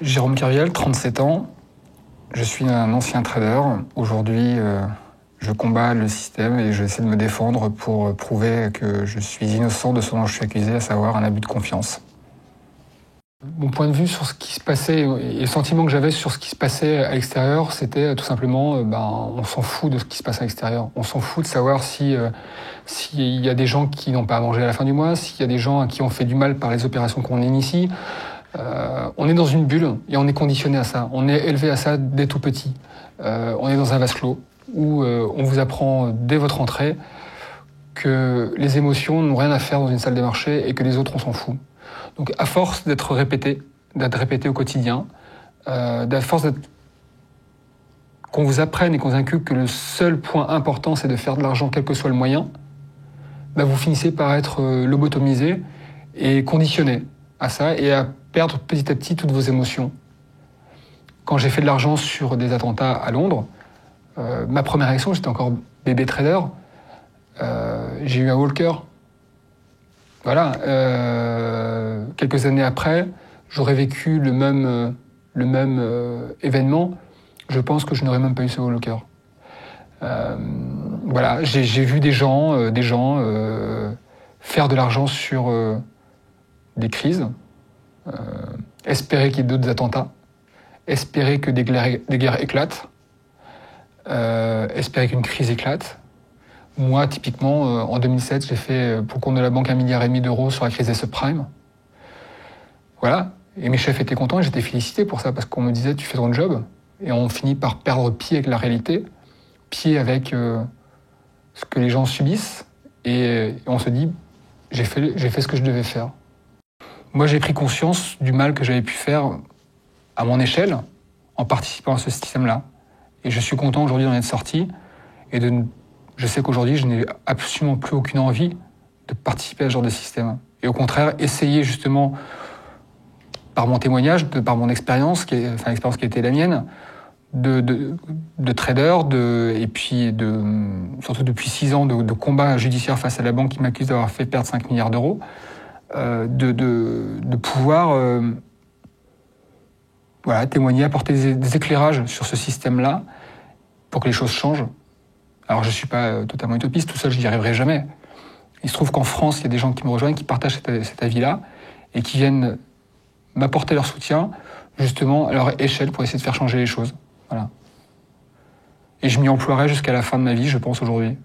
Jérôme Kerviel, 37 ans. Je suis un ancien trader. Aujourd'hui, je combats le système et j'essaie de me défendre pour prouver que je suis innocent de ce dont je suis accusé, à savoir un abus de confiance. Mon point de vue sur ce qui se passait et le sentiment que j'avais sur ce qui se passait à l'extérieur, c'était tout simplement, on s'en fout de ce qui se passe à l'extérieur. On s'en fout de savoir s'il y a des gens qui n'ont pas à manger à la fin du mois, s'il y a des gens à qui on fait du mal par les opérations qu'on initie. On est dans une bulle et on est conditionné à ça. On est élevé à ça dès tout petit. On est dans un vase clos où on vous apprend dès votre entrée que les émotions n'ont rien à faire dans une salle des marchés et que les autres, on s'en fout. Donc à force d'être répété au quotidien, à force qu'on vous apprenne et qu'on vous inculque que le seul point important, c'est de faire de l'argent quel que soit le moyen, vous finissez par être lobotomisé et conditionné à ça et à perdre petit à petit toutes vos émotions. Quand j'ai fait de l'argent sur des attentats à Londres, ma première réaction, j'étais encore bébé trader, j'ai eu un walker. Voilà. Quelques années après, j'aurais vécu le même événement. Je pense que je n'aurais même pas eu ce walker. Voilà, j'ai vu des gens faire de l'argent sur des crises, espérer qu'il y ait d'autres attentats, espérer que des guerres éclatent, espérer qu'une crise éclate. Moi, typiquement, en 2007, j'ai fait pour compte de la banque 1,5 milliard d'euros sur la crise des subprimes. Voilà. Et mes chefs étaient contents et j'étais félicité pour ça parce qu'on me disait tu fais ton job. Et on finit par perdre pied avec la réalité, pied avec ce que les gens subissent. Et on se dit j'ai fait ce que je devais faire. Moi, j'ai pris conscience du mal que j'avais pu faire à mon échelle en participant à ce système-là. Et je suis content aujourd'hui d'en être sorti et je sais qu'aujourd'hui, je n'ai absolument plus aucune envie de participer à ce genre de système. Et au contraire, essayer justement, par mon témoignage, par mon expérience, l'expérience qui a été la mienne, de trader, et puis surtout depuis 6 ans de combat judiciaire face à la banque qui m'accuse d'avoir fait perdre 5 milliards d'euros, de pouvoir témoigner, apporter des éclairages sur ce système-là pour que les choses changent. Alors je ne suis pas totalement utopiste, tout seul je n'y arriverai jamais. Il se trouve qu'en France, il y a des gens qui me rejoignent, qui partagent cet avis-là et qui viennent m'apporter leur soutien, justement à leur échelle pour essayer de faire changer les choses. Voilà. Et je m'y emploierai jusqu'à la fin de ma vie, je pense, aujourd'hui.